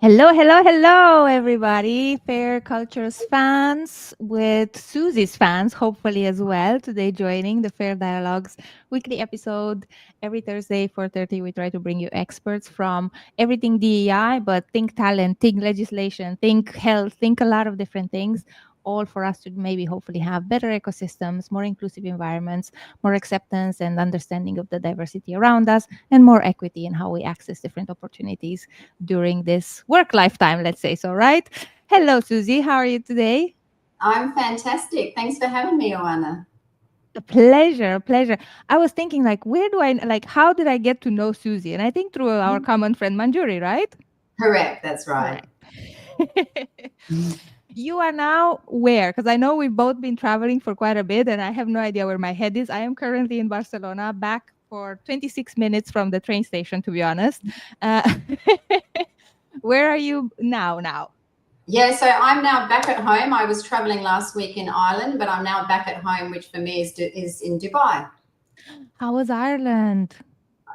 Hello, hello, hello, everybody. Fair Cultures fans with Susie's fans, hopefully as well. Today, joining the Fair Dialogues weekly episode. Every Thursday, 4:30, we try to bring you experts from everything DEI, but think talent, think legislation, think health, think a lot of different things. All for us to maybe hopefully have better ecosystems, more inclusive environments, more acceptance and understanding of the diversity around us, and more equity in how we access different opportunities during this work lifetime, let's say so, right? Hello, Susie. How are you today? I'm fantastic. Thanks for having me, Joanna. A pleasure, a pleasure. I was thinking, like, where do I, like, how did I get to know Susie? And I think through our common friend Manjuri, right? Correct, that's right. Correct. You are now where? Because I know we've both been traveling for quite a bit and I have no idea where my head is. I am currently in Barcelona, back for 26 minutes from the train station, to be honest. Uh, where are you now? Yeah, so I'm now back at home. I was traveling last week in Ireland, but I'm now back at home, which for me is in Dubai. How was Ireland?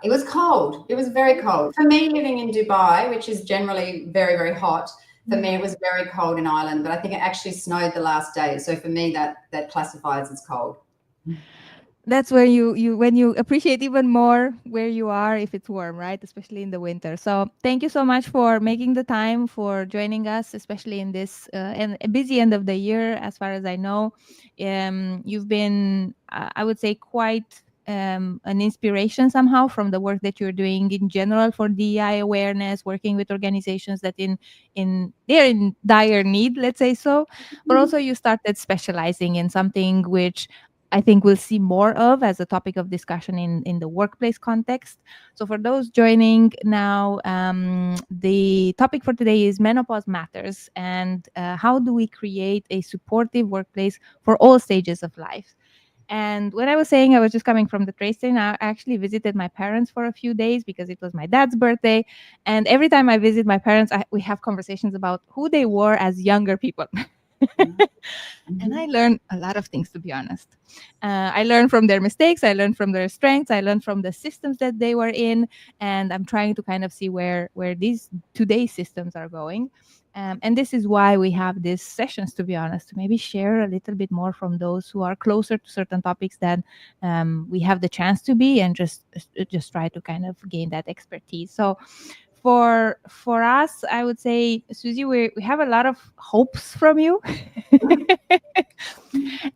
It was cold. It was very cold. For me, living in Dubai, which is generally very, very hot, for me it was very cold in Ireland, but I think it actually snowed the last day. So for me that classifies as cold. That's where you when you appreciate even more where you are if it's warm, right? Especially in the winter. So thank you so much for making the time for joining us, especially in this and a busy end of the year. As far as I know, you've been, I would say, quite an inspiration somehow from the work that you're doing in general for DEI awareness, working with organizations that in they're in dire need, let's say so. But also you started specializing in something which I think we'll see more of as a topic of discussion in the workplace context. So, for those joining now, the topic for today is menopause matters and how do we create a supportive workplace for all stages of life. And when I was saying I was just coming from the train station, I actually visited my parents for a few days because it was my dad's birthday. And every time I visit my parents, we have conversations about who they were as younger people. And I Mhm. learned a lot of things, to be honest. I learned from their mistakes, I learned from their strengths, I learned from the systems that they were in, and I'm trying to kind of see where these today's systems are going. And this is why we have these sessions, to be honest, to maybe share a little bit more from those who are closer to certain topics than we have the chance to be, and just try to kind of gain that expertise. So for us, I would say, Susie, we have a lot of hopes from you.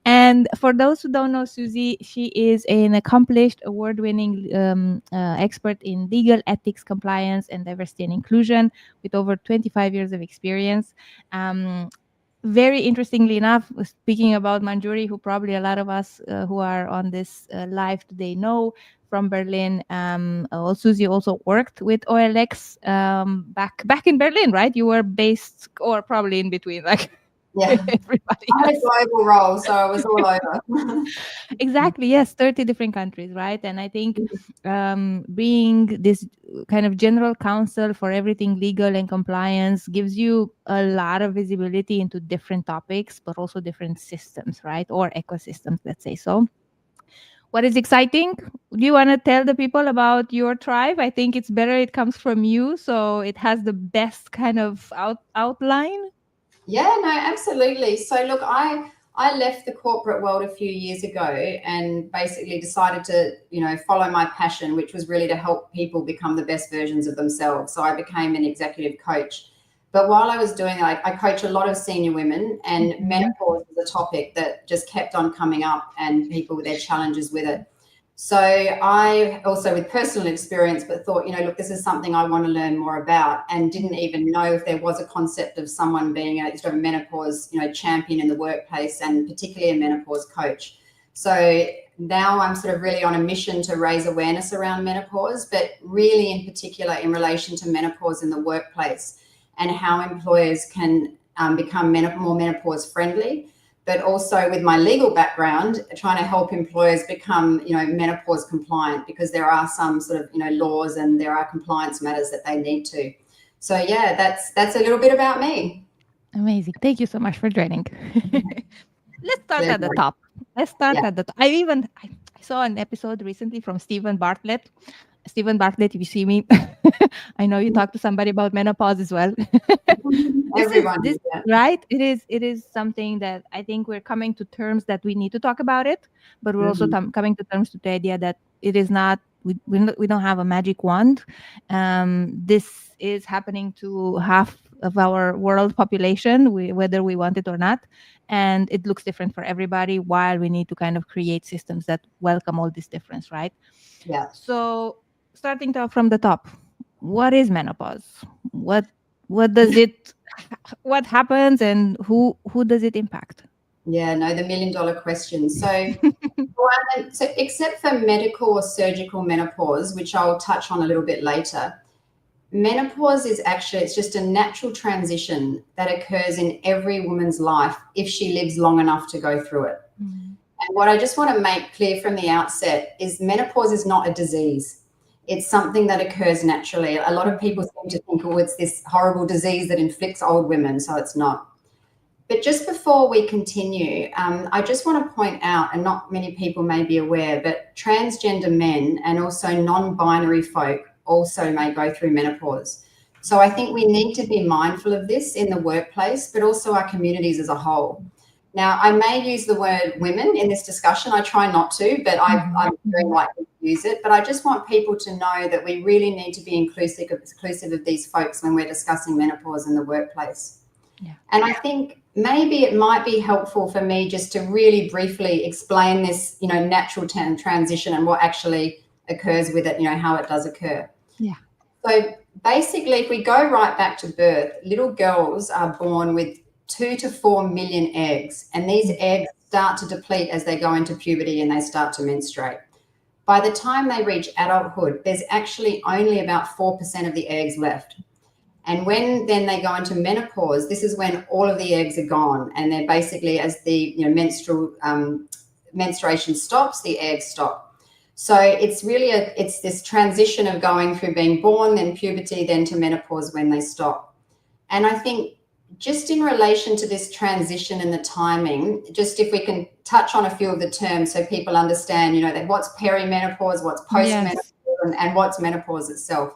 And for those who don't know Susie, she is an accomplished, award-winning expert in legal ethics, compliance, and diversity and inclusion, with over 25 years of experience. Um, Very interestingly enough, speaking about Manjuri, who probably a lot of us who are on this live today know from Berlin. Susie also worked with OLX back in Berlin, right? You were based, or probably in between, like Yeah. everybody I had a else. global role, so I was all over. Exactly. Yes, 30 different countries, right? And I think being this kind of general counsel for everything legal and compliance gives you a lot of visibility into different topics, but also different systems, right? Or ecosystems, let's say so. What is exciting? Do you want to tell the people about your tribe? I think it's better it comes from you, so it has the best kind of outline. Yeah, no, absolutely. So look, I left the corporate world a few years ago and basically decided to, follow my passion, which was really to help people become the best versions of themselves. So I became an executive coach. But while I was doing it, I coach a lot of senior women, and Mhm. menopause was a topic that just kept on coming up and people with their challenges with it. So I also, with personal experience, but thought, look, this is something I want to learn more about, and didn't even know if there was a concept of someone being a sort of menopause, champion in the workplace, and particularly a menopause coach. So now I'm sort of really on a mission to raise awareness around menopause, but really in particular in relation to menopause in the workplace and how employers can become more menopause friendly, but also with my legal background, trying to help employers become, menopause compliant, because there are some sort of, laws and there are compliance matters that they need to. So yeah, that's a little bit about me. Amazing. Thank you so much for joining. Let's start at the Pleasure. top. Let's start Yeah. at the top. I saw an episode recently from Stephen Bartlett. Stephen Bartlett, if you see me, I know you talked to somebody about menopause as well. Everyone This is that. right. It is something that I think we're coming to terms that we need to talk about it, but we're also Mhm. coming to terms with the idea that it is not. We don't have a magic wand. This is happening to half of our world population, whether we want it or not, and it looks different for everybody. While we need to kind of create systems that welcome all this difference, right? Yeah. So, starting from the top, what is menopause? What does it? What happens, and who does it impact? Yeah, no, the $1 million question. So except for medical or surgical menopause, which I'll touch on a little bit later, menopause is actually, it's just a natural transition that occurs in every woman's life if she lives long enough to go through it. Mm. And what I just want to make clear from the outset is menopause is not a disease. It's something that occurs naturally. A lot of people seem to think, oh, it's this horrible disease that inflicts old women. So it's not. But just before we continue, I just want to point out, and not many people may be aware, but transgender men and also non-binary folk also may go through menopause. So I think we need to be mindful of this in the workplace, but also our communities as a whole. Now, I may use the word women in this discussion. I try not to, but I'm very likely to use it. But I just want people to know that we really need to be inclusive of these folks when we're discussing menopause in the workplace. Yeah. And I think maybe it might be helpful for me just to really briefly explain this, natural transition and what actually occurs with it, how it does occur. Yeah. So basically, if we go right back to birth, little girls are born with 2 to 4 million eggs, and these eggs start to deplete as they go into puberty and they start to menstruate. By the time they reach adulthood, there's actually only about 4% of the eggs left. And when then they go into menopause, this is when all of the eggs are gone, and they're basically, as the menstruation stops, the eggs stop. So it's really it's this transition of going through being born, then puberty, then to menopause when they stop. And I think just in relation to this transition and the timing, just if we can touch on a few of the terms so people understand, that what's perimenopause, what's postmenopause, Yes. and what's menopause itself.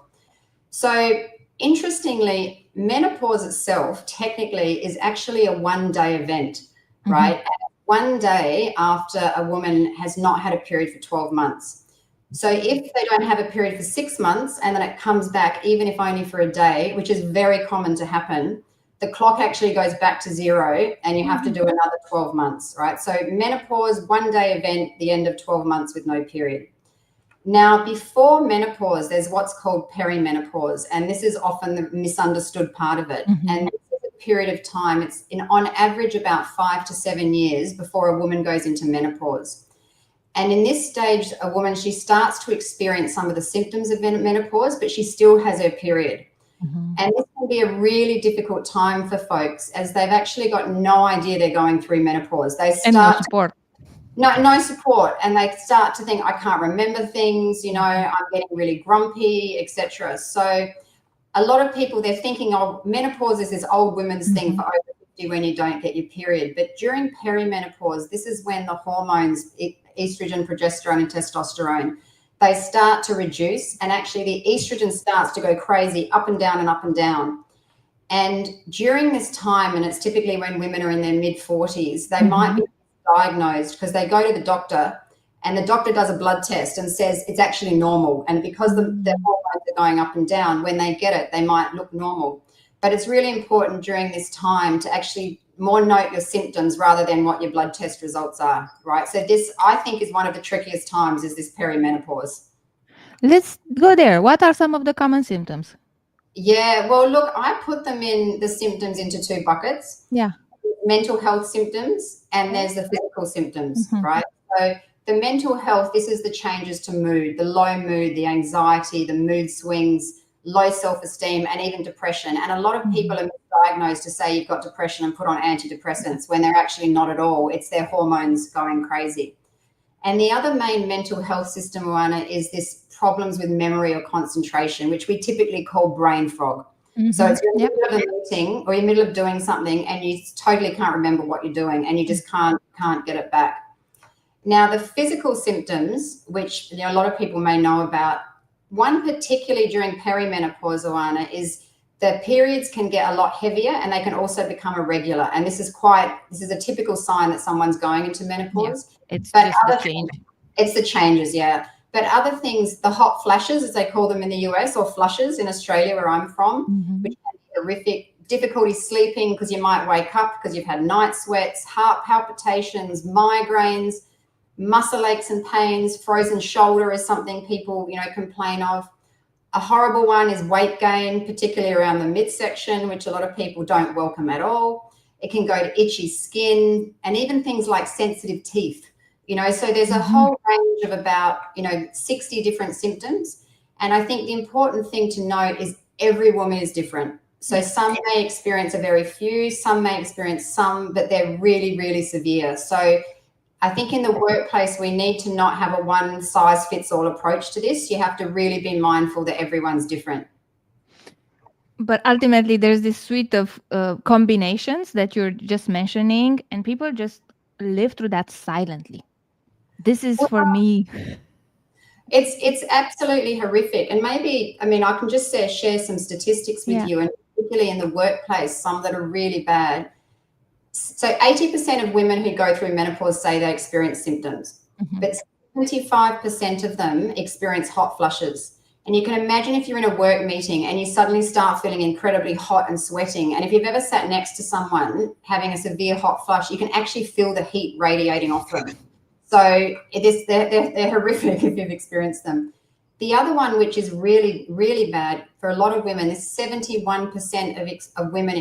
So interestingly, menopause itself technically is actually a one-day event, right? And one day after a woman has not had a period for 12 months. So if they don't have a period for 6 months and then it comes back, even if only for a day, which is very common to happen, the clock actually goes back to zero and you have to do another 12 months, right? So menopause, one-day event, the end of 12 months with no period. Now, before menopause, there's what's called perimenopause, and this is often the misunderstood part of it. And this is a period of time, it's on average about 5 to 7 years before a woman goes into menopause. And in this stage, a woman, she starts to experience some of the symptoms of menopause, but she still has her period. And this can be a really difficult time for folks as they've actually got no idea they're going through menopause. They And no start support. no support, and they start to think, I can't remember things, I'm getting really grumpy, etc. So a lot of people, they're thinking, oh, menopause is this old women's thing for over 50 when you don't get your period. But during perimenopause, this is when the hormones, estrogen, progesterone, and testosterone, they start to reduce, and actually the estrogen starts to go crazy, up and down and up and down. And during this time, and it's typically when women are in their mid-40s, they might be diagnosed because they go to the doctor and the doctor does a blood test and says it's actually normal. And because the hormones are going up and down, when they get it, they might look normal. But it's really important during this time to actually more note your symptoms rather than what your blood test results are, right? So this, I think, is one of the trickiest times, is this perimenopause. Let's go there. What are some of the common symptoms? Yeah, well, look, I put them in the symptoms into two buckets. Yeah. Mental health symptoms, and there's the physical symptoms, right? So the mental health, this is the changes to mood, the low mood, the anxiety, the mood swings, low self-esteem, and even depression. And a lot of people are misdiagnosed to say you've got depression and put on antidepressants when they're actually not at all. It's their hormones going crazy. And the other main mental health system, Moana, is this problems with memory or concentration, which we typically call brain fog. So it's in the middle of a meeting or in the middle of doing something and you totally can't remember what you're doing and you just can't get it back. Now, the physical symptoms, which a lot of people may know about, One particularly during perimenopause, Oana, is the periods can get a lot heavier and they can also become irregular. And this is a typical sign that someone's going into Yeah. menopause. It's But just the other change. it's the changes, yeah. But other things, the hot flashes, as they call them in the US, or flushes in Australia, where I'm from, Mm-hmm. which can be horrific, difficulty sleeping because you might wake up because you've had night sweats, heart palpitations, migraines, muscle aches and pains, frozen shoulder is something people, complain of. A horrible one is weight gain, particularly around the midsection, which a lot of people don't welcome at all. It can go to itchy skin and even things like sensitive teeth. So there's a Mm-hmm. whole range of about, 60 different symptoms. And I think the important thing to note is every woman is different. So Yeah. some may experience a very few, some may experience some, but they're really, really severe. So I think in the workplace, we need to not have a one size fits all approach to this. You have to really be mindful that everyone's different. But ultimately, there's this suite of combinations that you're just mentioning, and people just live through that silently. This is Well, for me. it's absolutely horrific. And maybe, I mean, I can just share some statistics with Yeah. you, and particularly in the workplace, some that are really bad. So 80% of women who go through menopause say they experience symptoms, Mhm. but 75% of them experience hot flushes. And you can imagine if you're in a work meeting and you suddenly start feeling incredibly hot and sweating. And if you've ever sat next to someone having a severe hot flush, you can actually feel the heat radiating off them. So they're horrific if you've experienced them. The other one, which is really, really bad for a lot of women, is 71% of women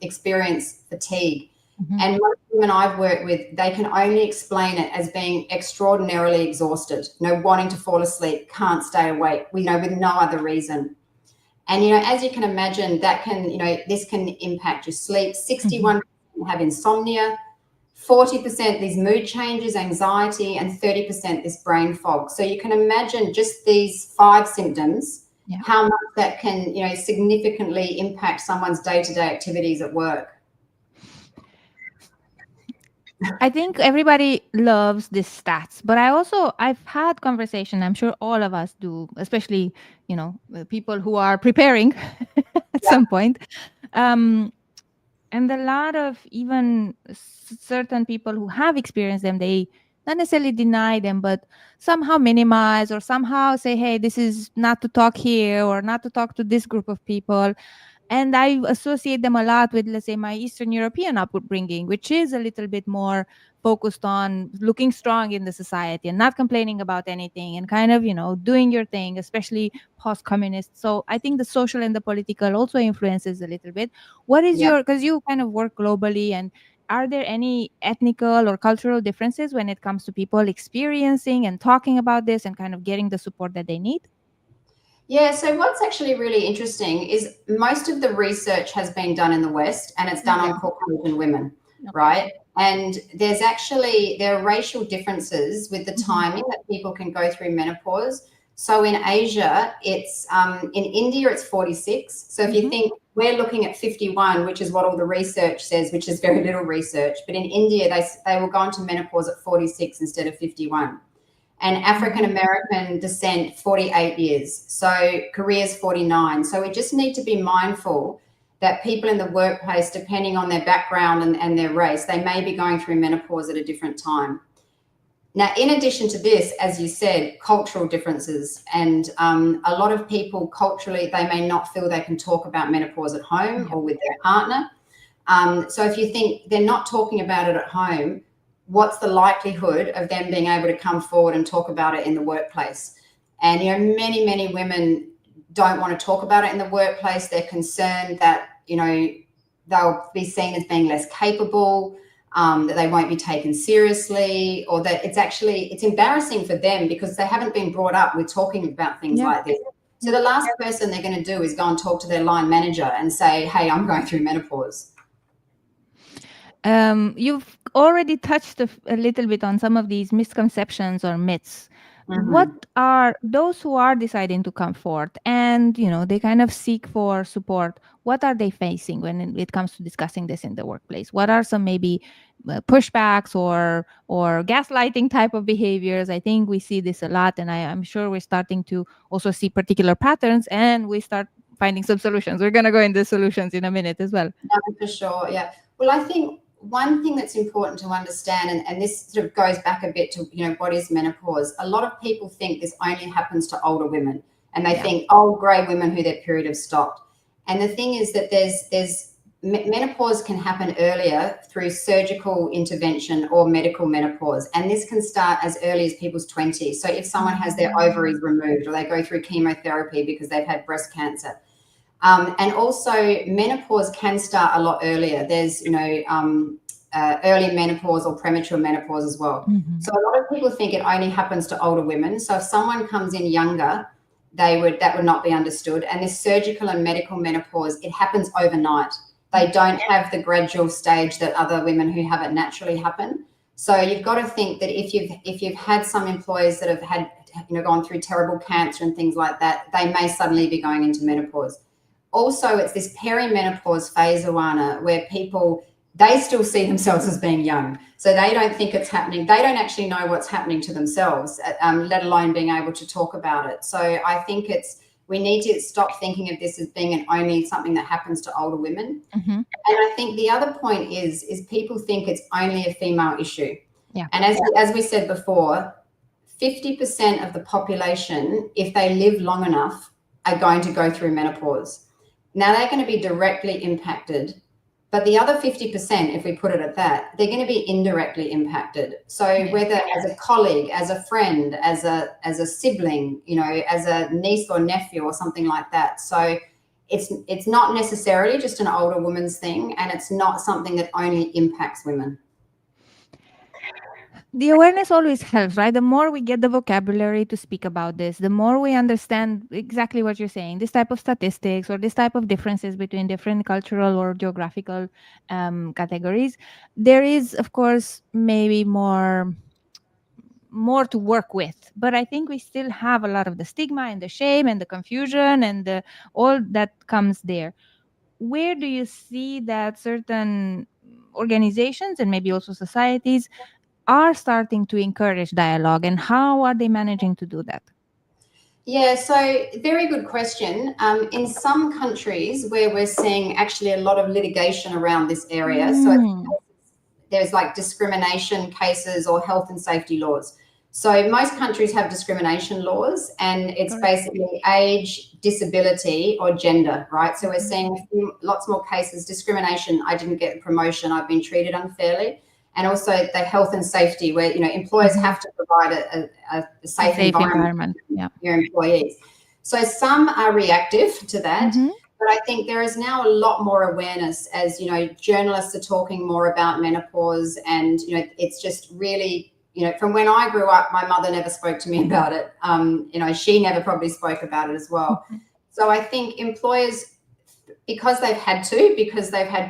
experience fatigue. Mhm. And most women I've worked with, they can only explain it as being extraordinarily exhausted, wanting to fall asleep, can't stay awake, with no other reason. And, as you can imagine, that can, this can impact your sleep. Mhm. 61% have insomnia, 40% these mood changes, anxiety, and 30% this brain fog. So you can imagine just these 5 symptoms, Yeah. how much that can, significantly impact someone's day-to-day activities at work. I think everybody loves these stats, but I've had conversation. I'm sure all of us do, especially people who are preparing at Yeah, some point. Um, and a lot of even certain people who have experienced them, they not necessarily deny them, but somehow minimize or somehow say, "Hey, this is not to talk here or not to talk to this group of people." And I associate them a lot with, let's say, my Eastern European upbringing, which is a little bit more focused on looking strong in the society and not complaining about anything and kind of, doing your thing, especially post communist. So I think the social and the political also influences a little bit. What is yeah. your, because you kind of work globally, and are there any ethnical or cultural differences when it comes to people experiencing and talking about this and kind of getting the support that they need? Yeah, so what's actually really interesting is most of the research has been done in the West and it's done Yeah. on Caucasian women, Okay. right? And there are racial differences with the Hmm. timing that people can go through menopause. So in Asia, in India, it's 46. So if you Hmm. think we're looking at 51, which is what all the research says, which is very little research, but in India, they will go into menopause at 46 instead of 51, and African Hmm. American descent 48 years. So Korea's 49. So we just need to be mindful that people in the workplace, depending on their background and their race, they may be going through menopause at a different time. Now, in addition to this, as you said, cultural differences. And a lot of people culturally, they may not feel they can talk about menopause at home Yeah. or with their partner. So if you think they're not talking about it at home, what's the likelihood of them being able to come forward and talk about it in the workplace? And many, many women don't want to talk about it in the workplace. They're concerned that they'll be seen as being less capable, that they won't be taken seriously, or that it's embarrassing for them because they haven't been brought up with talking about things Yeah. like this. So Yeah. the last person they're going to do is go and talk to their line manager and say, "Hey, I'm going through menopause." You've already touched a little bit on some of these misconceptions or myths. What Mm-hmm. are those who are deciding to come forth and they kind of seek for support? What are they facing when it comes to discussing this in the workplace? What are some maybe pushbacks or gaslighting type of behaviors. I think we see this a lot, and I'm sure we're starting to also see particular patterns, and we start finding some solutions. We're going to go into solutions in a minute as well. No, for sure, yeah. Well, I think one thing that's important to understand, and this sort of goes back a bit to, what is menopause? A lot of people think this only happens to older women, and they think, oh, grey women who their period have stopped. And the thing is that there's menopause can happen earlier through surgical intervention or medical menopause, and this can start as early as people's 20s. So if someone has their ovaries removed, or they go through chemotherapy because they've had breast cancer. And also menopause can start a lot earlier. There's, early menopause or premature menopause as well. Mm-hmm. So a lot of people think it only happens to older women. So if someone comes in younger, that would not be understood. And this surgical and medical menopause, it happens overnight. They don't have the gradual stage that other women who have it naturally happen. So you've got to think that if you've had some employees that have had, gone through terrible cancer and things like that, they may suddenly be going into menopause. Also, it's this perimenopause phase, Awana, where they still see themselves as being young. So they don't think it's happening. They don't actually know what's happening to themselves, let alone being able to talk about it. So I think we need to stop thinking of this as being only something that happens to older women. Mm-hmm. And I think the other point is people think it's only a female issue. Yeah. And as we said before, 50% of the population, if they live long enough, are going to go through menopause. Now they're going to be directly impacted, but the other 50%, if we put it at that, they're going to be indirectly impacted. So whether as a colleague, as a friend, as a sibling, as a niece or nephew or something like that. So it's not necessarily just an older woman's thing, and it's not something that only impacts women. The awareness always helps, right? The more we get the vocabulary to speak about this, the more we understand exactly what you're saying, this type of statistics or this type of differences between different cultural or geographical categories. There is, of course, maybe more to work with, but I think we still have a lot of the stigma and the shame and the confusion and all that comes there. Where do you see that certain organizations and maybe also societies are starting to encourage dialogue, and how are they managing to do that? Yeah, so very good question. In some countries where we're seeing actually a lot of litigation around this area, so there's like discrimination cases or health and safety laws. So most countries have discrimination laws, and it's basically age, disability, or gender, right? So we're seeing lots more cases. Discrimination, I didn't get a promotion, I've been treated unfairly. And also the health and safety, where employers have to provide a safe environment for your employees. So some are reactive to that, but I think there is now a lot more awareness as journalists are talking more about menopause, and it's just really from when I grew up, my mother never spoke to me about it. She never probably spoke about it as well. So I think employers, because they've had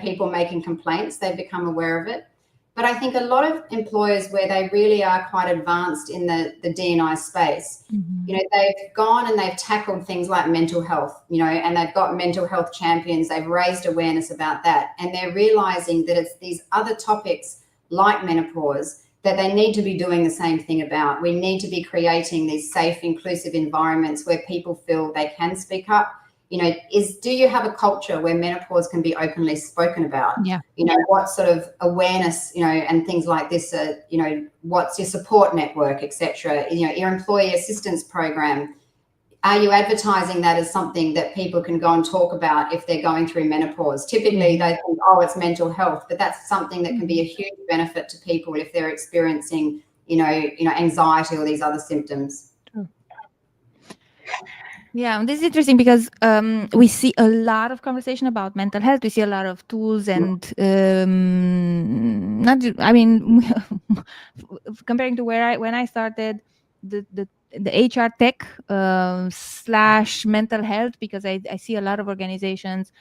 people making complaints, they've become aware of it. But I think a lot of employers where they really are quite advanced in the D&I space, they've gone and they've tackled things like mental health, and they've got mental health champions. They've raised awareness about that. And they're realizing that it's these other topics like menopause that they need to be doing the same thing about. We need to be creating these safe, inclusive environments where people feel they can speak up. Do you have a culture where menopause can be openly spoken about? Yeah. What sort of awareness, and things like this, what's your support network, etc. Your employee assistance program. Are you advertising that as something that people can go and talk about if they're going through menopause? Typically they think, oh, it's mental health, but that's something that can be a huge benefit to people if they're experiencing, anxiety or these other symptoms. Yeah, this is interesting because we see a lot of conversation about mental health. We see a lot of tools and comparing to when I started the HR tech / mental health, because I see a lot of organizations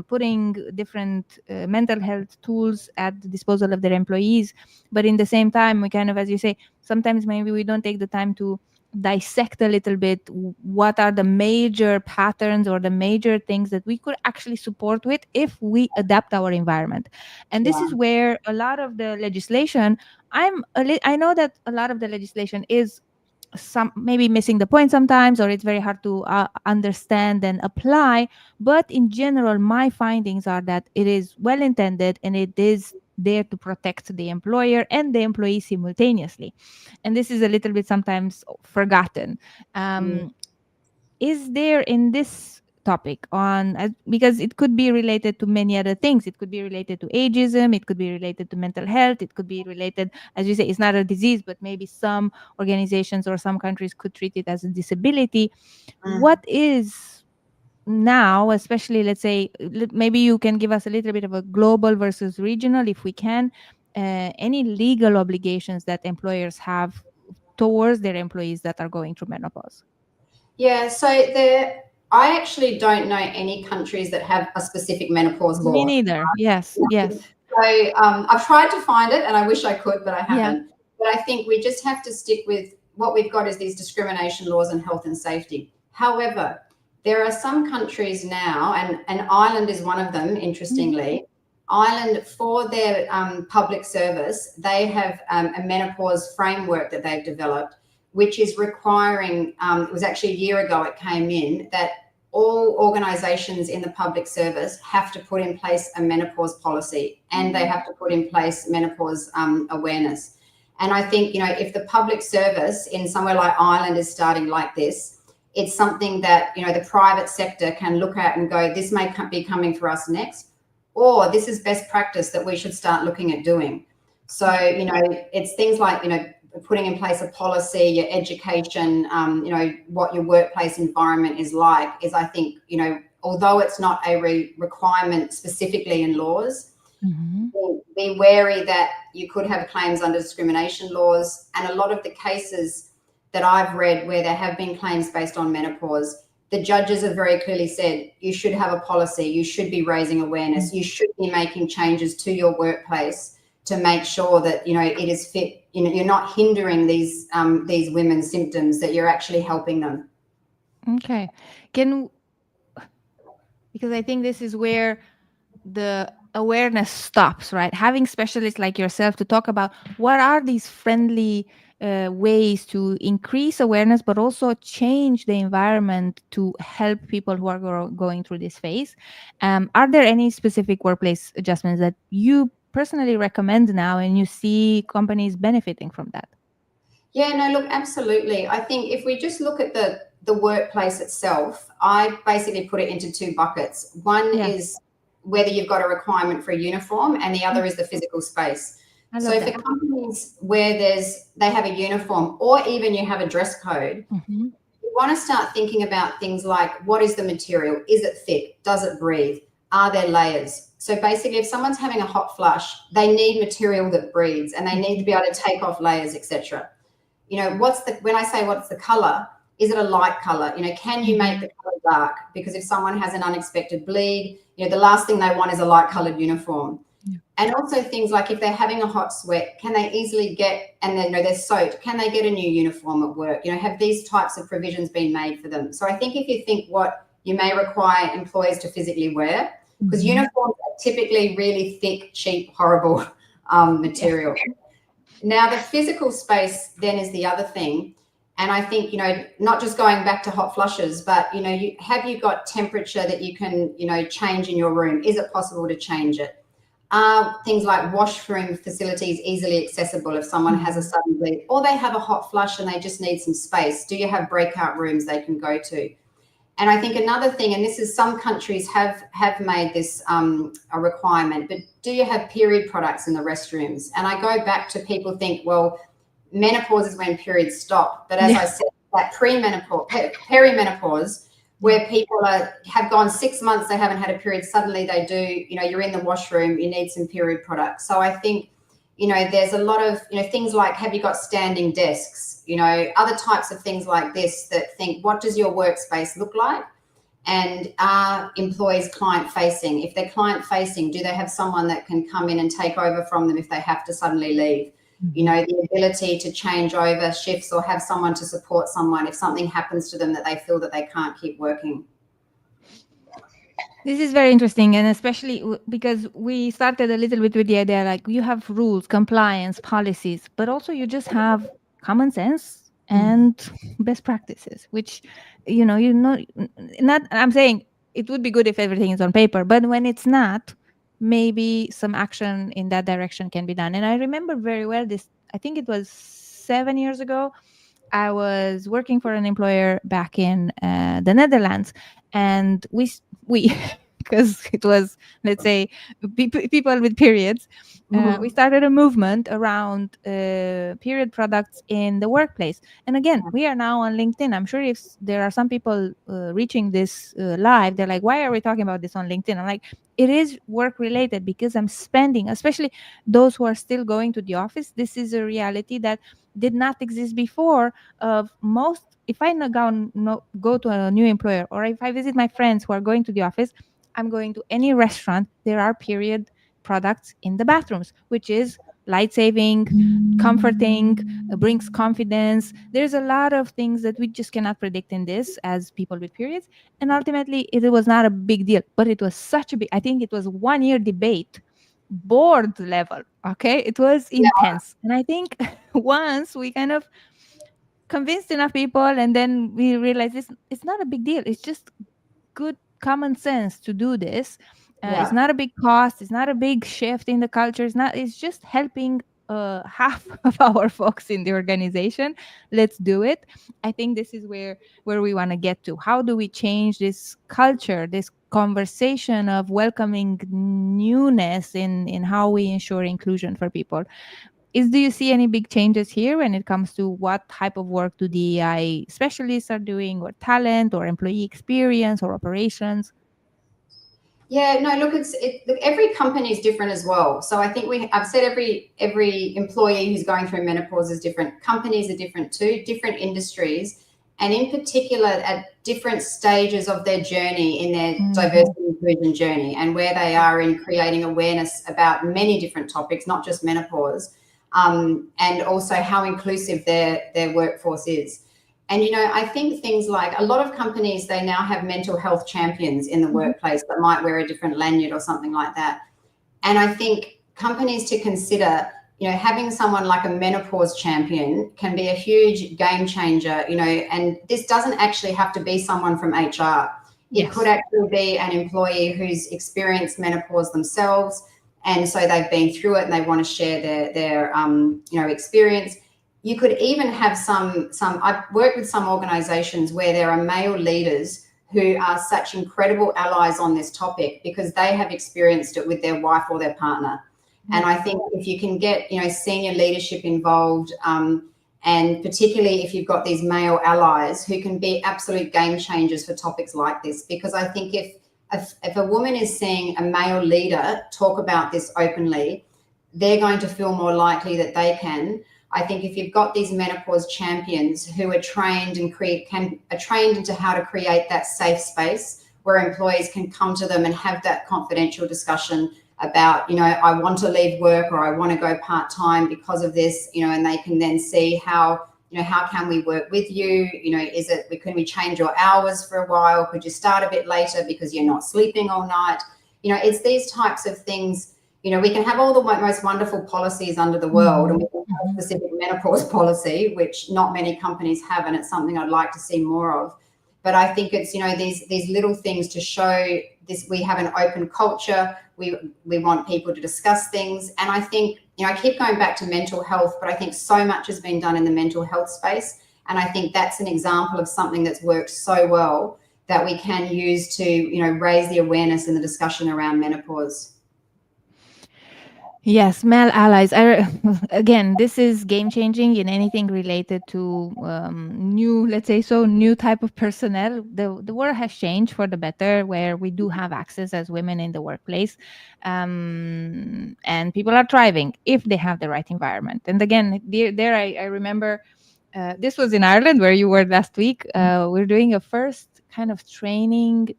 putting different mental health tools at the disposal of their employees. But in the same time, we kind of, as you say, sometimes maybe we don't take the time to dissect a little bit what are the major patterns or the major things that we could actually support with if we adapt our environment. And this Yeah. is where a lot of the legislation, I know that a lot of the legislation is some maybe missing the point sometimes, or it's very hard to understand and apply, but in general my findings are that it is well intended and it is there to protect the employer and the employee simultaneously. And this is a little bit sometimes forgotten. Mm. Is there in this topic on because it could be related to many other things, it could be related to ageism, it could be related to mental health, it could be related, as you say, it's not a disease, but maybe some organizations or some countries could treat it as a disability. Mm. What is now, especially, let's say, maybe you can give us a little bit of a global versus regional, if we can, any legal obligations that employers have towards their employees that are going through menopause? Yeah, so I actually don't know any countries that have a specific menopause Me law. neither. Yes, yes. So I've tried to find it, and I wish I could, but I Yeah. haven't. But I think we just have to stick with what we've got is these discrimination laws and health and safety. However, there are some countries now, and Ireland is one of them, Mhm. interestingly. Ireland, for their public service, they have a menopause framework that they've developed, which is requiring, it was actually a year ago it came in, that all organisations in the public service have to put in place a menopause policy, and they have to put in place menopause awareness. And I think, if the public service in somewhere like Ireland is starting like this, it's something that, the private sector can look at and go, this may be coming for us next, or this is best practice that we should start looking at doing. So, it's things like, putting in place a policy, your education, what your workplace environment is like, is, I think, although it's not a requirement specifically in laws, Mhm. be wary that you could have claims under discrimination laws. And a lot of the cases that I've read where there have been claims based on menopause, the judges have very clearly said you should have a policy, you should be raising awareness, you should be making changes to your workplace to make sure that it is fit. You're not hindering these women's symptoms, that you're actually helping them. Okay. Can Because I think this is where the awareness stops, right? Having specialists like yourself to talk about what are these friendly ways to increase awareness, but also change the environment to help people who are going through this phase. Are there any specific workplace adjustments that you personally recommend now and you see companies benefiting from that? Yeah, no, look, absolutely. I think if we just look at the workplace itself, I basically put it into two buckets. One Yeah. is whether you've got a requirement for a uniform, and the Mm, other is the physical space. I love So for that. companies where they have a uniform, or even you have a dress code, Hmm. you want to start thinking about things like, what is the material? Is it thick? Does it breathe? Are there layers? So basically, if someone's having a hot flush, they need material that breathes, and they need to be able to take off layers, etc. When I say what's the color, is it a light color? Can you make Hmm. the color dark? Because if someone has an unexpected bleed, the last thing they want is a light colored uniform. Yeah. And also things like, if they're having a hot sweat, can they easily get, and then they're soaked, can they get a new uniform at work? Have these types of provisions been made for them? So I think if you think what you may require employees to physically wear, because Hmm. uniforms are typically really thick, cheap, horrible Yes. material. Now, the physical space then is the other thing. And I think, not just going back to hot flushes, but, have you got temperature that you can, change in your room? Is it possible to change it? Are things like washroom facilities easily accessible if someone has a Mhm. sudden bleed, or they have a hot flush and they just need some space? Do you have breakout rooms they can go to? And I think another thing, and this is, some countries have made this a requirement, but do you have period products in the restrooms? And I go back to, people think, well, menopause is when periods stop. But as I Yeah. said, that perimenopause, Yeah. where people have gone 6 months, they haven't had a period, suddenly they do, you're in the washroom, you need some period products. So I think, there's a lot of, things like, have you got standing desks, other types of things like this, that think, what does your workspace look like? And are employees client facing? If they're client facing, do they have someone that can come in and take over from them if they have to suddenly leave? the ability to change over shifts or have someone to support someone if something happens to them that they feel that they can't keep working. This is very interesting, and especially because we started a little bit with the idea like you have rules, compliance, policies, but also you just have common sense and best practices, which not. I'm saying it would be good if everything is on paper, but when it's not, maybe some action in that direction can be done. And I remember very well this. I think it was 7 years ago. I was working for an employer back in the Netherlands, and we because it was, let's say, people with periods. We Mhm. started a movement around period products in the workplace. And again, we are now on LinkedIn. I'm sure if there are some people reaching this live, they're like, "Why are we talking about this on LinkedIn?" I'm like, "It is work related because I'm spending, especially those who are still going to the office. This is a reality that did not exist before. Of most, if I go to a new employer, or if I visit my friends who are going to the office, I'm going to any restaurant, there are period products in the bathrooms, which is light saving, comforting, brings confidence. There's a lot of things that we just cannot predict in this as people with periods. And ultimately, it was not a big deal, but it was such a big, I think it was 1 year debate, board level. Okay. It was intense. And I think once we kind of convinced enough people, and then we realized it's not a big deal, it's just good common sense to do this. It's Yeah. not a big cost, it's not a big shift in the culture, it's just helping half of our folks in the organization. Let's do it. I think this is where we want to get to. How do we change this culture, this conversation of welcoming newness in how we ensure inclusion for people? Do you see any big changes here when it comes to what type of work do DEI specialists are doing, or talent, or employee experience, or operations? Yeah, no, look, look, every company is different as well. So I think I've said every employee who's going through menopause is different. Companies are different too, different industries, and in particular at different stages of their journey in their Mhm. diversity inclusion journey, and where they are in creating awareness about many different topics, not just menopause, and also how inclusive their workforce is. And, I think things like a lot of companies, they now have mental health champions in the Mhm. workplace that might wear a different lanyard or something like that. And I think companies to consider, having someone like a menopause champion can be a huge game changer, and this doesn't actually have to be someone from HR. It could Yes. actually be an employee who's experienced menopause themselves. And so they've been through it and they want to share their experience. You could even have I've worked with some organizations where there are male leaders who are such incredible allies on this topic because they have experienced it with their wife or their partner. And Yeah. I think if you can get, senior leadership involved, and particularly if you've got these male allies who can be absolute game changers for topics like this, because I think if a woman is seeing a male leader talk about this openly, they're going to feel more likely that they can. I think if you've got these menopause champions who are trained and are trained into how to create that safe space where employees can come to them and have that confidential discussion about, I want to leave work or I want to go part-time because of this, and they can then see how can we work with you? Can we change your hours for a while? Could you start a bit later because you're not sleeping all night? It's these types of things. We can have all the most wonderful policies under the world, and we Mhm. can have a Mhm. specific menopause policy, which not many companies have, and it's something I'd like to see more of. But I think it's these little things to show this. We have an open culture. We want people to discuss things, and I think I keep going back to mental health, but I think so much has been done in the mental health space, and I think that's an example of something that's worked so well that we can use to raise the awareness and the discussion around menopause. Yes, male allies. Again, this is game changing in anything related to new, let's say so, new type of personnel. The world has changed for the better, where we do have access as women in the workplace, and people are thriving if they have the right environment. And again, I remember this was in Ireland where you were last week. We're doing a first kind of training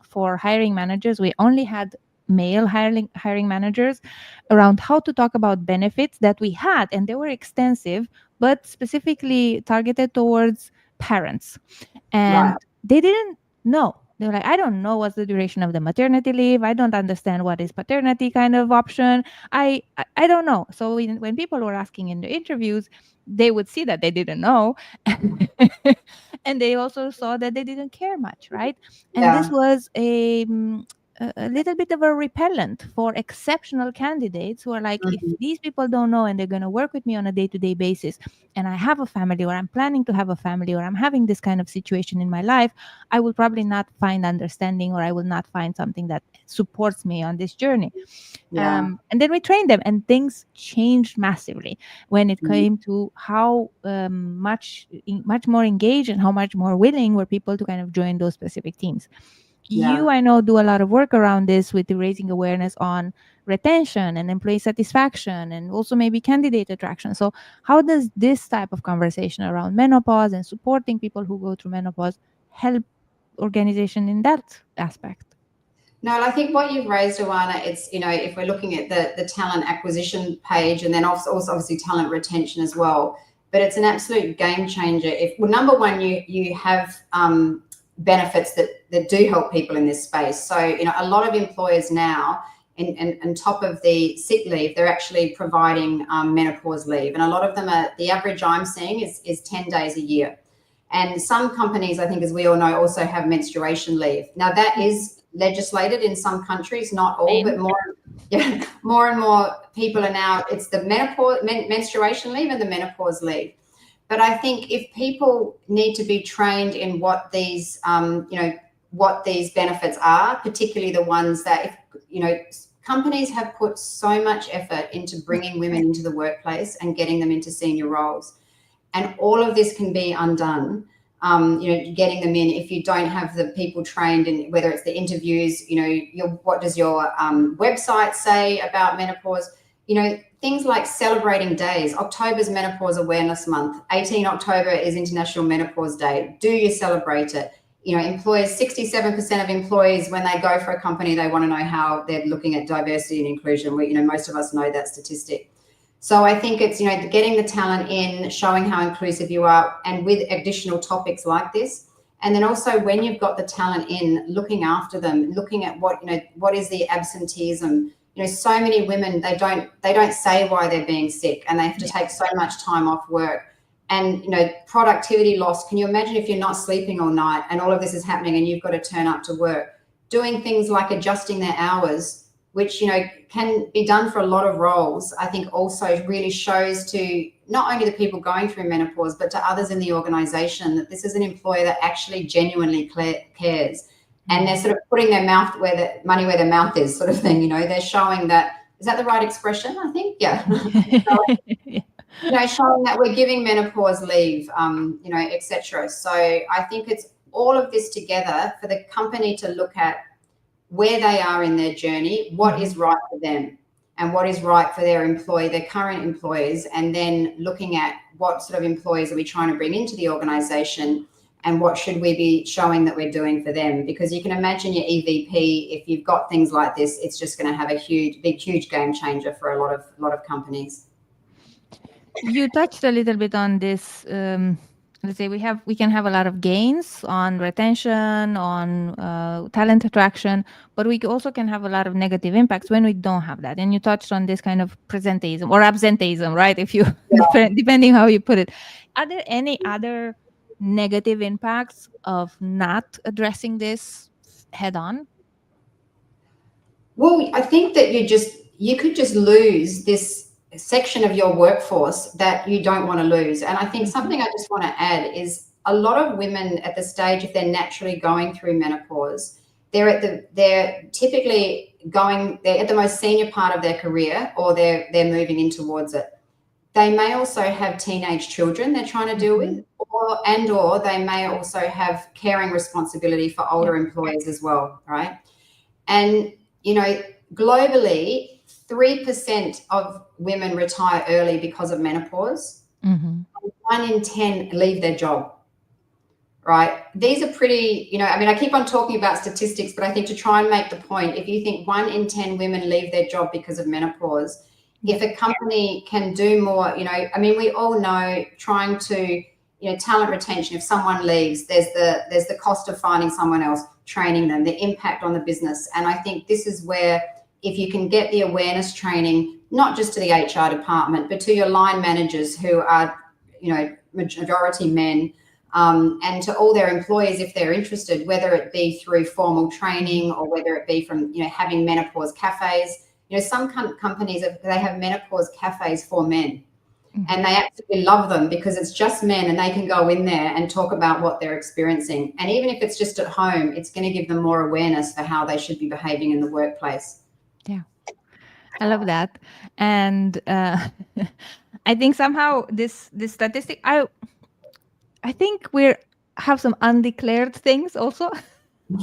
for hiring managers. We only had male hiring managers around how to talk about benefits that we had, and they were extensive, but specifically targeted towards parents. Right. And they didn't know. They were like, I don't know what's the duration of the maternity leave. I don't understand what is paternity kind of option. I don't know. So when people were asking in the interviews, they would see that they didn't know. And they also saw that they didn't care much, right? And this Yeah. was a little bit of a repellent for exceptional candidates who are like, if Mhm. these people don't know and they're going to work with me on a day-to-day basis, and I have a family, or I'm planning to have a family, or I'm having this kind of situation in my life, I will probably not find understanding, or I will not find something that supports me on this journey. Yeah. And then we trained them, and things changed massively when it Mm. came to how much more engaged and how much more willing were people to kind of join those specific teams. Yeah. You, I know, do a lot of work around this with the raising awareness on retention and employee satisfaction and also maybe candidate attraction. So how does this type of conversation around menopause and supporting people who go through menopause help organization in that aspect? No, and I think what you've raised, Oana, it's, if we're looking at the talent acquisition page and then also obviously talent retention as well, but it's an absolute game changer. If, well, number one, you have benefits that do help people in this space. So, a lot of employers now, and top of the sick leave, they're actually providing menopause leave. And a lot of them are, the average I'm seeing is 10 days a year. And some companies, I think, as we all know, also have menstruation leave. Now, that is legislated in some countries, not all, but Same. more. Yeah, more and more people are now. It's the menstruation leave and the menopause leave. But I think if people need to be trained in what these, what these benefits are, particularly the ones that, if, companies have put so much effort into bringing women into the workplace and getting them into senior roles, and all of this can be undone. Getting them in, if you don't have the people trained in, whether it's the interviews, what does your website say about menopause? Things like celebrating days. October's Menopause Awareness Month. 18 October is International Menopause Day. Do you celebrate it? Employers, 67% of employees, when they go for a company, they want to know how they're looking at diversity and inclusion. Most of us know that statistic. So I think it's, getting the talent in, showing how inclusive you are, and with additional topics like this. And then also when you've got the talent in, looking after them, looking at what is the absenteeism. So many women, they don't say why they're being sick, and they have to take so much time off work. And, productivity loss. Can you imagine if you're not sleeping all night and all of this is happening and you've got to turn up to work? Doing things like adjusting their hours, which can be done for a lot of roles, I think also really shows to not only the people going through menopause, but to others in the organisation that this is an employer that actually genuinely cares, and they're sort of putting their mouth where the money where their mouth is, sort of thing. They're showing that. Is that the right expression? I think, yeah. Showing that we're giving menopause leave, etc. So I think it's all of this together for the company to look at where they are in their journey, what is right for them and what is right for their current employees, and then looking at what sort of employees are we trying to bring into the organisation and what should we be showing that we're doing for them. Because you can imagine your EVP, if you've got things like this, it's just going to have a huge game changer for a lot of companies. You touched a little bit on this. Let's say we can have a lot of gains on retention, on talent attraction, but we also can have a lot of negative impacts when we don't have that. And you touched on this kind of presenteeism or absenteeism, right? If you depending how you put it. Are there any other negative impacts of not addressing this head on? Well, I think that you could just lose this section of your workforce that you don't want to lose. And I think something I just want to add is a lot of women at the stage, if they're naturally going through menopause, they're typically they're at the most senior part of their career, or they're moving in towards it. They may also have teenage children they're trying to deal with, or they may also have caring responsibility for older employees as well, right? And globally, 3% of women retire early because of menopause. Mm-hmm. 1 in 10 leave their job. right? These are pretty, I mean, I keep on talking about statistics, but I think to try and make the point, if you think 1 in 10 women leave their job because of menopause, Yeah. if a company can do more, I mean, we all know trying to, talent retention, if someone leaves, there's the cost of finding someone else, training them, the impact on the business. And I think this is where, if you can get the awareness training, not just to the HR department, but to your line managers who are, majority men, and to all their employees, if they're interested, whether it be through formal training or whether it be from, having menopause cafes. Some companies, they have menopause cafes for men, and they absolutely love them because it's just men and they can go in there and talk about what they're experiencing. And even if it's just at home, it's going to give them more awareness for how they should be behaving in the workplace. Yeah. I love that. And I think somehow this statistic, I think we have some undeclared things also.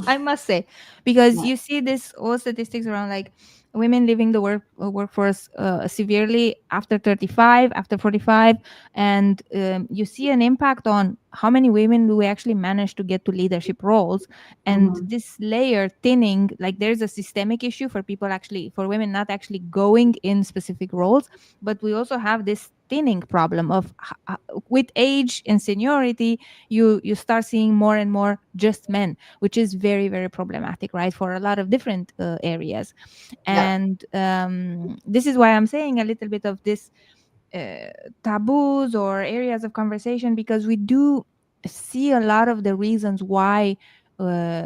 I must say, because Yeah. you see this all statistics around like women leaving the workforce severely after 35, after 45, and you see an impact on how many women do we actually manage to get to leadership roles, and Mhm. this layer thinning. Like there's a systemic issue for people actually, for women not actually going in specific roles, but we also have this thinning problem of with age and seniority, you start seeing more and more just men, which is very, very problematic, right, for a lot of different areas. Yeah. And this is why I'm saying a little bit of this uh, taboos or areas of conversation, because we do see a lot of the reasons why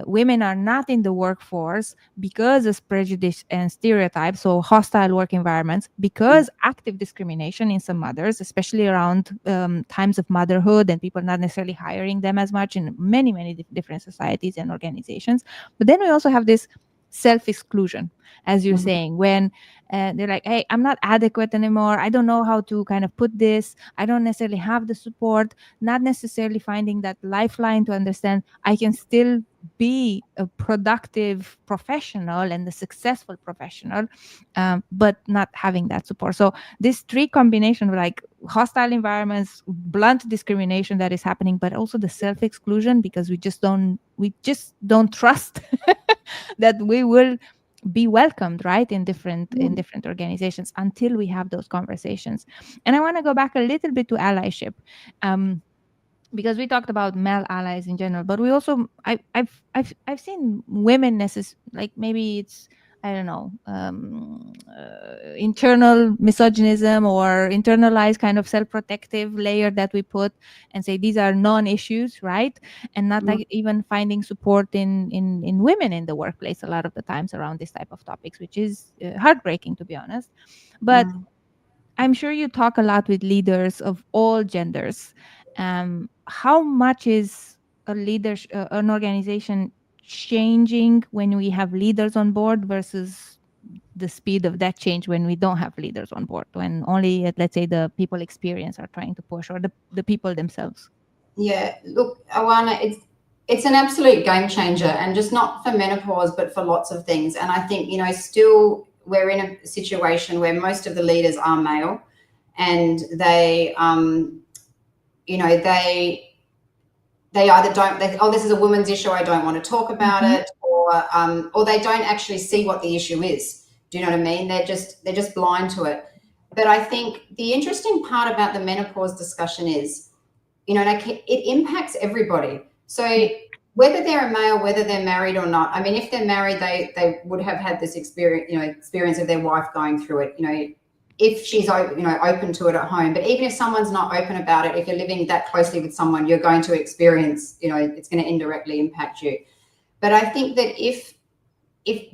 women are not in the workforce, because of prejudice and stereotypes, so hostile work environments, because active discrimination in some mothers, especially around times of motherhood and people not necessarily hiring them as much in many, many different societies and organizations. But then we also have this self exclusion, as you're Mhm. saying, when they're like, hey, I'm not adequate anymore, I don't know how to kind of put this, I don't necessarily have the support, not necessarily finding that lifeline to understand I can still be a productive professional and a successful professional, but not having that support. So this three combination of like hostile environments, blunt discrimination that is happening, but also the self-exclusion, because we just don't trust that we will be welcomed, right, in different organizations until we have those conversations. And I want to go back a little bit to allyship, um, because we talked about male allies in general, but we also I've seen women like maybe it's, I don't know, internal misogynism or internalized kind of self-protective layer that we put and say these are non-issues, right, and not Mhm. like even finding support in women in the workplace a lot of the times around this type of topics, which is heartbreaking, to be honest. But Mhm. I'm sure you talk a lot with leaders of all genders. How much is an organization changing when we have leaders on board versus the speed of that change when we don't have leaders on board, when only, let's say, the people experience are trying to push, or the people themselves? Yeah, look, Awana, it's an absolute game changer, and just not for menopause, but for lots of things. And I think, still we're in a situation where most of the leaders are male, and you know, they they either don't, oh, this is a woman's issue, I don't want to talk about Mm-hmm. it, or they don't actually see what the issue is. Do you know what I mean? They're just blind to it. But I think the interesting part about the menopause discussion is, like, it impacts everybody. So Yeah. whether they're a male, whether they're married or not, I mean, if they're married, they would have had this experience of their wife going through it. If she's open to it at home. But even if someone's not open about it, if you're living that closely with someone, you're going to experience, it's going to indirectly impact you. But I think that if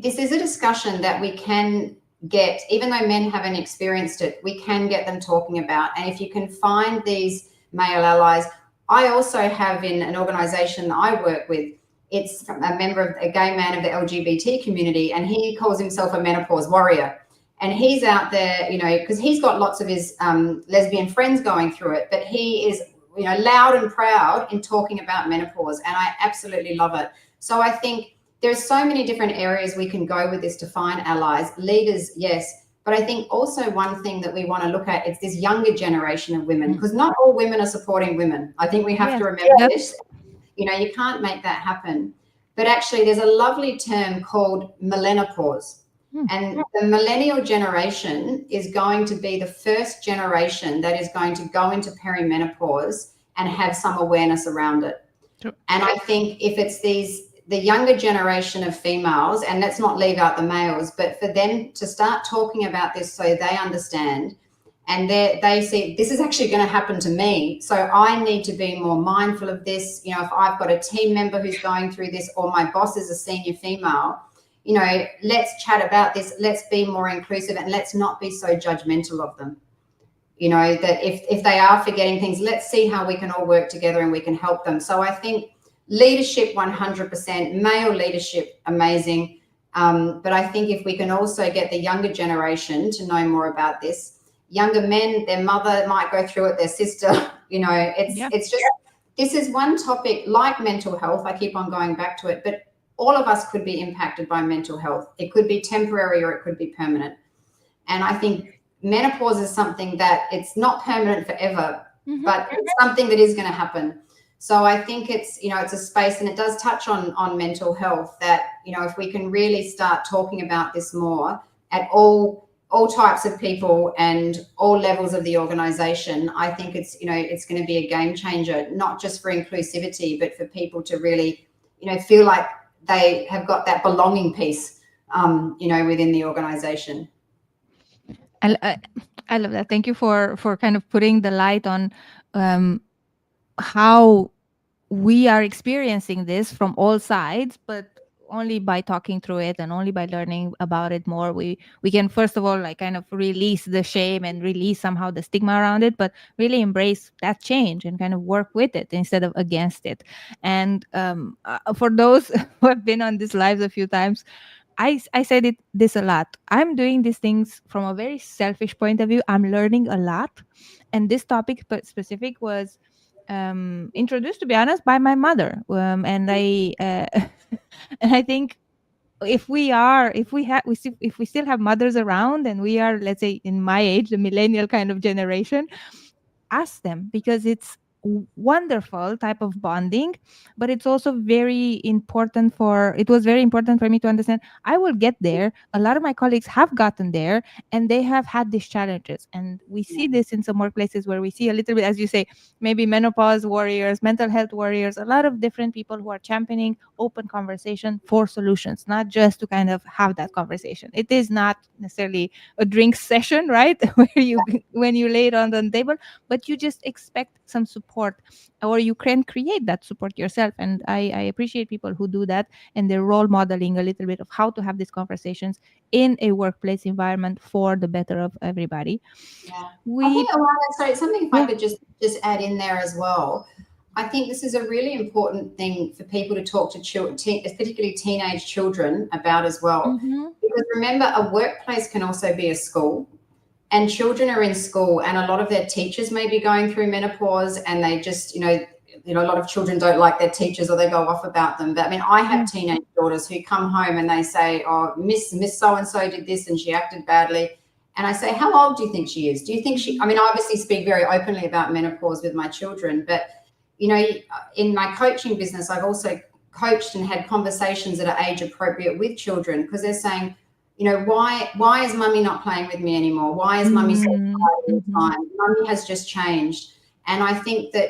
this is a discussion that we can get, even though men haven't experienced it, we can get them talking about. And if you can find these male allies, I also have in an organization that I work with, it's a member of a gay man of the LGBT community, and he calls himself a menopause warrior. And he's out there, because he's got lots of his lesbian friends going through it, but he is, loud and proud in talking about menopause. And I absolutely love it. So I think there's so many different areas we can go with this to find allies. Leaders, yes. But I think also one thing that we want to look at is this younger generation of women, Mm. because not all women are supporting women. I think we have Yes. to remember Yep. this. you can't make that happen. But actually, there's a lovely term called menopause. And the millennial generation is going to be the first generation that is going to go into perimenopause and have some awareness around it. True. And I think if it's the younger generation of females, and let's not leave out the males, but for them to start talking about this so they understand, and they see this is actually going to happen to me, so I need to be more mindful of this. If I've got a team member who's going through this, or my boss is a senior female, let's chat about this, let's be more inclusive, and let's not be so judgmental of them. That if they are forgetting things, let's see how we can all work together and we can help them. So I think leadership 100%, male leadership amazing, but I think if we can also get the younger generation to know more about this, younger men, their mother might go through it, their sister, it's just, this is one topic like mental health. I keep on going back to it, but all of us could be impacted by mental health. It could be temporary or it could be permanent. And I think menopause is something that it's not permanent forever, but it's something that is going to happen. So I think it's, it's a space, and it does touch on mental health, that, if we can really start talking about this more at all types of people and all levels of the organization, I think it's, it's going to be a game changer, not just for inclusivity, but for people to really, feel like they have got that belonging piece, within the organization. I love that. Thank you for kind of putting the light on how we are experiencing this from all sides, but only by talking through it and only by learning about it more, we can first of all like kind of release the shame and release somehow the stigma around it, but really embrace that change and kind of work with it instead of against it. And for those who have been on these lives a few times, I said this a lot. I'm doing these things from a very selfish point of view. I'm learning a lot, and this topic specific was introduced, to be honest, by my mother, and I and I think if we still have mothers around, and we are, let's say, in my age, the millennial kind of generation, ask them, because it's wonderful type of bonding, but it's also it was very important for me to understand I will get there. A lot of my colleagues have gotten there, and they have had these challenges, and we see this in some workplaces where we see a little bit, as you say, maybe menopause warriors, mental health warriors, a lot of different people who are championing open conversation for solutions, not just to kind of have that conversation. It is not necessarily a drink session, right? Where you when you lay it on the table, but you just expect some support, or you can create that support yourself. And I appreciate people who do that, and they're role modeling a little bit of how to have these conversations in a workplace environment for the better of everybody. Yeah. I think, sorry, something if I could just add in there as well. I think this is a really important thing for people to talk to children, particularly teenage children, about as well. Because remember, a workplace can also be a school. And children are in school, and a lot of their teachers may be going through menopause, and they just, a lot of children don't like their teachers, or they go off about them. But I mean, I have teenage daughters who come home and they say, oh, Miss so-and-so did this and she acted badly. And I say, how old do you think she is? Do you think I obviously speak very openly about menopause with my children, but, in my coaching business, I've also coached and had conversations that are age appropriate with children, because they're saying, why is mummy not playing with me anymore? Why is mummy so tired all the time? Mummy has just changed. And I think that,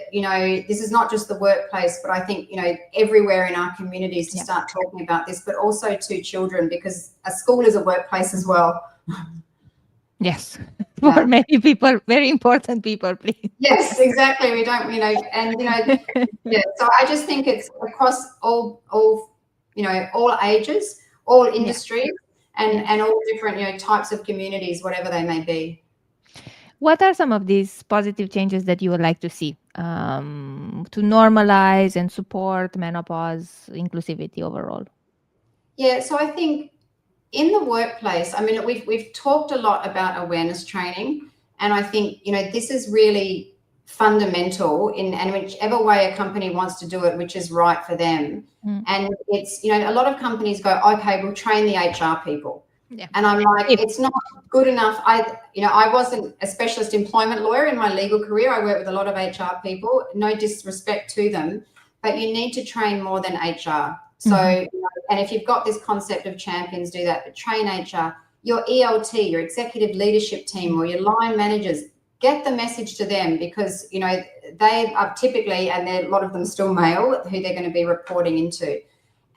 this is not just the workplace, but I think, everywhere in our communities to start talking about this, but also to children, because a school is a workplace as well. Yes. For many people, very important people, please. Yes, exactly. We don't, so I just think it's across all ages, all industries, and all different, types of communities, whatever they may be. What are some of these positive changes that you would like to see to normalize and support menopause inclusivity overall? Yeah, so I think in the workplace, we've talked a lot about awareness training, and I think, this is really fundamental and whichever way a company wants to do it, which is right for them. And it's, a lot of companies go, okay, we'll train the HR people. Yeah. And I'm like, it's not good enough. I wasn't a specialist employment lawyer in my legal career. I worked with a lot of HR people, no disrespect to them, but you need to train more than HR. So, Mhm. and if you've got this concept of champions, do that, but train HR, your ELT, your executive leadership team, or your line managers, get the message to them, because, they are typically, and a lot of them still male, who they're going to be reporting into.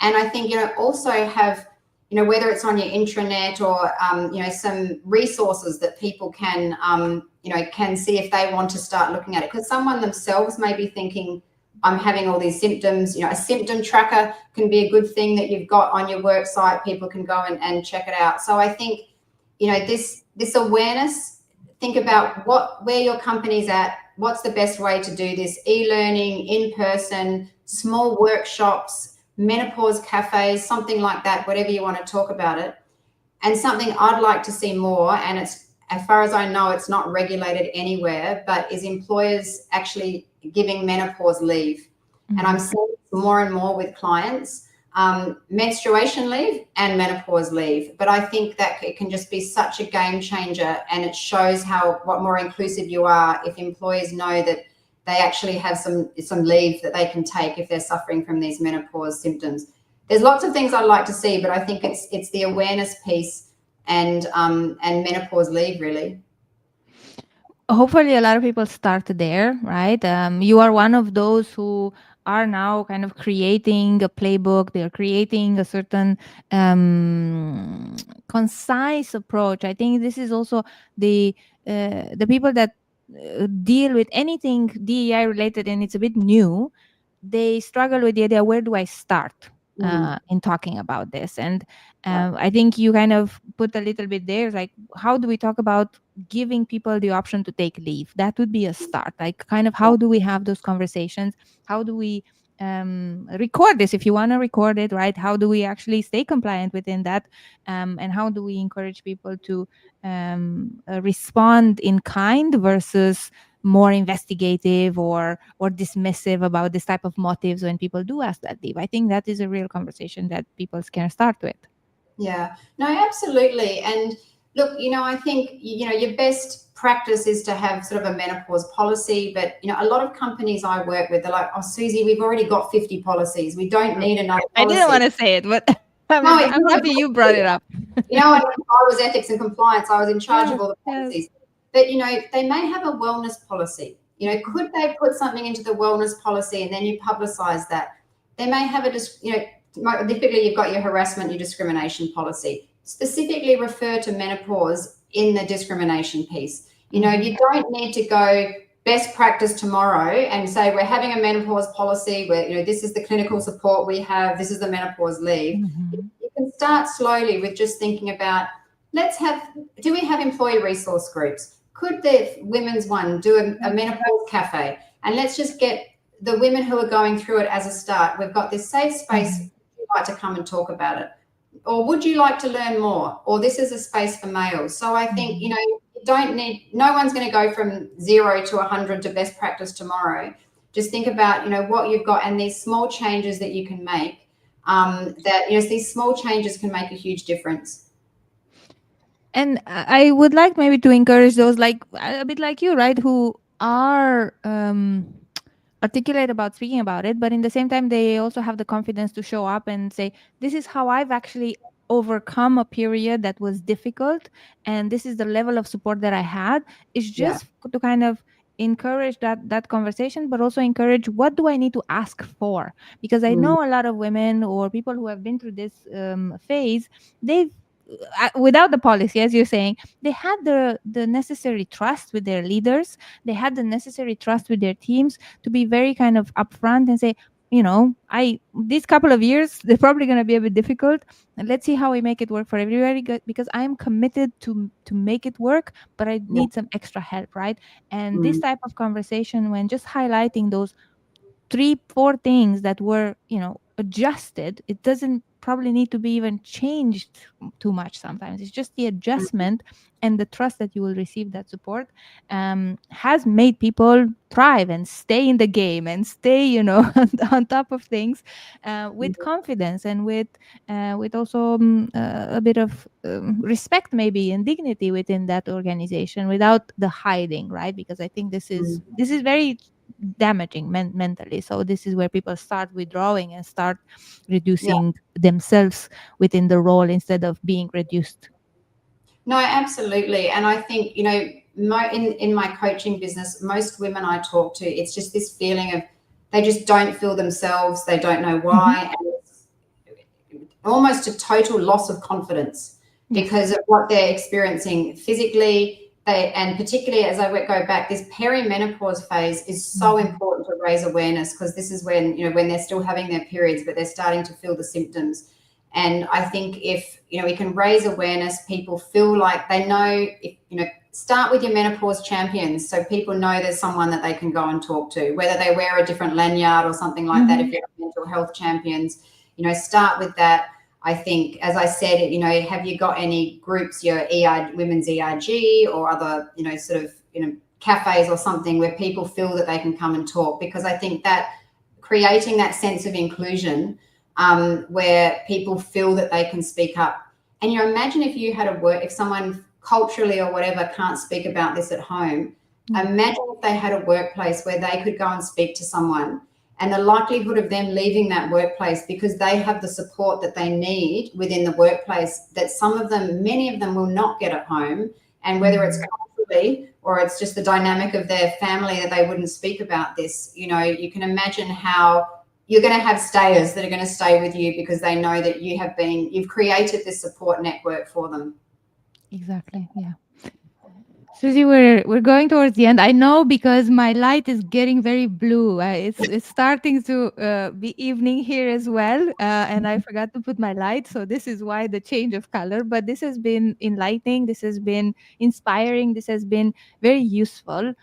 And I think, also have, whether it's on your intranet or, some resources that people can, can see if they want to start looking at it. Because someone themselves may be thinking, I'm having all these symptoms. A symptom tracker can be a good thing that you've got on your work site. People can go and check it out. So I think, this awareness, think about where your company's at, what's the best way to do this, e-learning, in person, small workshops, menopause cafes, something like that, whatever you want to talk about it. And something I'd like to see more, and it's, as far as I know, it's not regulated anywhere, but is employers actually giving menopause leave. And I'm Mhm. seeing more and more with clients, menstruation leave and menopause leave. But I think that it can just be such a game changer, and it shows what more inclusive you are if employers know that they actually have some leave that they can take if they're suffering from these menopause symptoms. There's lots of things I'd like to see, but I think it's the awareness piece and menopause leave, really. Hopefully a lot of people start there, right? You are one of those who are now kind of creating a playbook. They're creating a certain um, concise approach. I think this is also the people that deal with anything DEI related, and it's a bit new. They struggle with the idea, where do I start Mm, in talking about this? And I think you kind of put a little bit there, like, how do we talk about giving people the option to take leave? That would be a start. Like, kind of, how do we have those conversations? How do we record this if you want to record it, right? How do we actually stay compliant within that? And how do we encourage people to respond in kind versus more investigative or dismissive about this type of motives when people do ask that leave? I think that is a real conversation that people can start with. yeah, no, absolutely. And look, I think, your best practice is to have sort of a menopause policy. But, a lot of companies I work with, they're like, oh, Susie, we've already got 50 policies. We don't need another I didn't policy. want to say it, but No, I'm happy you brought it up. when I was ethics and compliance, I was in charge of Yes, all the yes. policies. But, they may have a wellness policy. Could they put something into the wellness policy and then you publicize that? They may have typically you've got your harassment, your discrimination policy. Specifically refer to menopause in the discrimination piece. You don't need to go best practice tomorrow and say we're having a menopause policy where, this is the clinical support we have, this is the menopause leave. Mhm. You can start slowly with just thinking about, do we have employee resource groups? Could the women's one do a menopause cafe? And let's just get the women who are going through it as a start. We've got this safe space. Mhm. Would you like to come and talk about it? Or would you like to learn more? Or this is a space for males. So I think, Mhm. no one's going to go from 0 to 100 to best practice tomorrow. Just think about, what you've got and these small changes that you can make, these small changes can make a huge difference. And I would like maybe to encourage those, like a bit like you, right, who are articulate about speaking about it, but in the same time they also have the confidence to show up and say, this is how I've actually overcome a period that was difficult, and this is the level of support that I had. It's Yeah. just to kind of encourage that conversation, but also encourage, what do I need to ask for? Because I Mm, know a lot of women or people who have been through this phase, they've without the policy, as you're saying, they had the necessary trust with their leaders, they had the necessary trust with their teams to be very kind of upfront and say, I these couple of years, they're probably going to be a bit difficult, and let's see how we make it work for everybody, because I'm committed to make it work, but I yeah. need some extra help, right? And this Mm, type of conversation, when just highlighting those three, four things that were, adjusted, it doesn't probably need to be even changed too much. Sometimes it's just the mm, adjustment and the trust that you will receive that support has made people thrive and stay in the game and stay, on top of things with mm, confidence and with also a bit of respect maybe and dignity within that organization without the hiding, right? Because I think this is mm. very damaging mentally. So this is where people start withdrawing and start Yeah. reducing themselves within the role instead of being reduced. No, absolutely. And I think, in my coaching business, most women I talk to, it's just this feeling of they just don't feel themselves. They don't know Hmm. why. And it's almost a total loss of confidence Yes. because of what they're experiencing physically. And particularly as I go back, this perimenopause phase is so Hmm. important to raise awareness because this is when, when they're still having their periods, but they're starting to feel the symptoms. And I think if, we can raise awareness, people feel like they know, if, start with your menopause champions so people know there's someone that they can go and talk to, whether they wear a different lanyard or something like that. If Hmm. you're mental health champions, start with that. I think, as I said, have you got any groups, your women's EIG or other, sort of, cafes or something where people feel that they can come and talk? Because I think that creating that sense of inclusion, where people feel that they can speak up. And imagine if you had if someone culturally or whatever can't speak about this at home, Yeah. imagine if they had a workplace where they could go and speak to someone, and the likelihood of them leaving that workplace because they have the support that they need within the workplace that many of them will not get at home. And whether it's Hmm. culturally or it's just the dynamic of their family that they wouldn't speak about this, you can imagine how you're going to have stayers that are going to stay with you because they know that you've created this support network for them. Exactly. Yeah. Susie, we're going towards the end. I know because my light is getting very blue. It's starting to be evening here as well, and I forgot to put my light, so this is why the change of color. But this has been enlightening. This has been inspiring. This has been very useful.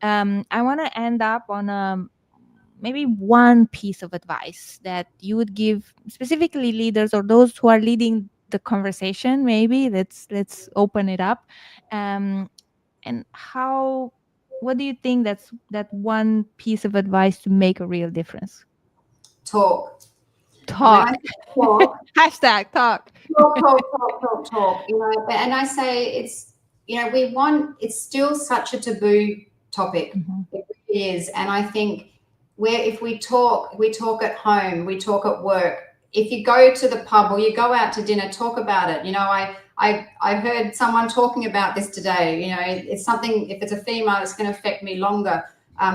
I want to end up on maybe one piece of advice that you would give specifically leaders or those who are leading the conversation. Maybe let's open it up. Um, and how what do you think that's that one piece of advice to make a real difference? Talk. And when I Talk. say talk, Hashtag talk. talk, and I say it's still such a taboo topic. Mhm. It really is. And I think if we talk at home, we talk at work. If you go to the pub or you go out to dinner, talk about it. I heard someone talking about this today. It's something, if it's a female, it's going to affect me longer.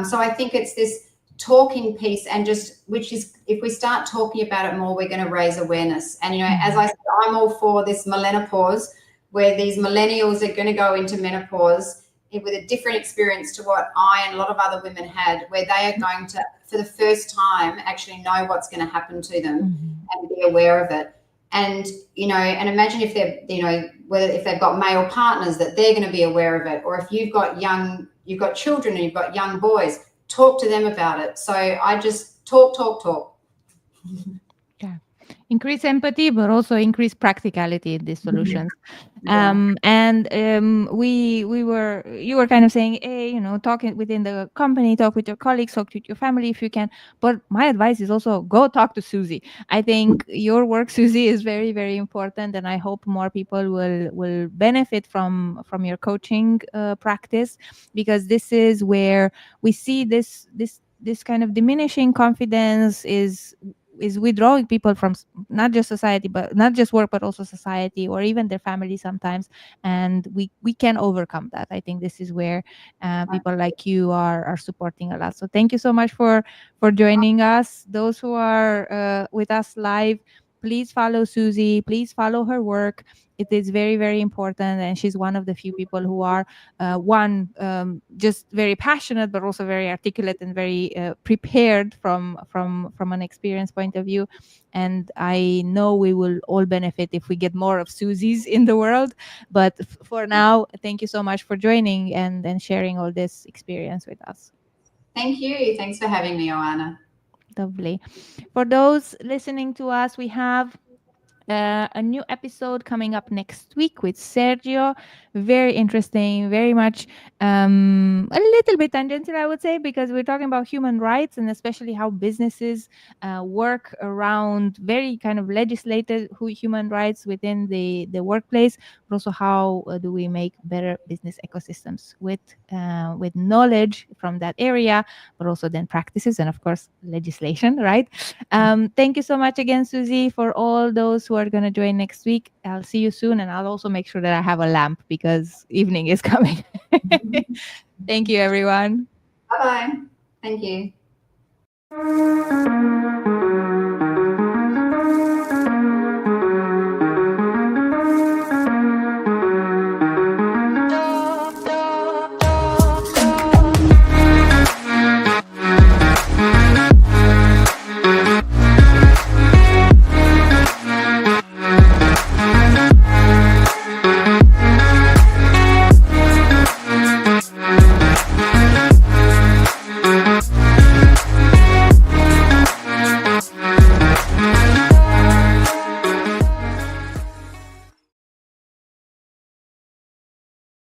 So I think it's this talking piece, and just which is, if we start talking about it more, we're going to raise awareness. And as I Mhm. said, I'm all for this menopause, where these millennials are going to go into menopause with a different experience to what I and a lot of other women had, where they are going to, for the first time, actually know what's going to happen to them Mhm. and be aware of it. And and imagine if they're, whether if they've got male partners, that they're going to be aware of it, or if you've got children and you've got young boys, talk to them about it. So I just talk. Yeah. Increase empathy, but also increase practicality in these solutions. Yeah. And we were you were kind of saying, hey, talking within the company, talk with your colleagues, talk with your family if you can. But my advice is also go talk to Susie. I think your work, Susie, is very, very important, and I hope more people will benefit from your coaching practice, because this is where we see this kind of diminishing confidence is withdrawing people from not just society, but not just work, but also society or even their family sometimes. And we can overcome that. I think this is where people like you are supporting a lot. So thank you so much for joining us. Those who are with us live, please follow Susie, please follow her work. It is very, very important, and she's one of the few people who are just very passionate, but also very articulate and very prepared from an experience point of view. And I know we will all benefit if we get more of Susie's in the world. But for now, thank you so much for joining and sharing all this experience with us. Thank you. Thanks for having me, Joanna. Lovely. For those listening to us, we have a new episode coming up next week with Sergio. Very interesting, very much a little bit tangential, I would say, because we're talking about human rights and especially how businesses work around very kind of legislated human rights within the workplace, but also how do we make better business ecosystems with knowledge from that area, but also then practices and of course legislation, right? Thank you so much again, Susie, for all those who are going to join next week. I'll see you soon, and I'll also make sure that I have a lamp because evening is coming. Thank you, everyone. Bye bye. Thank you.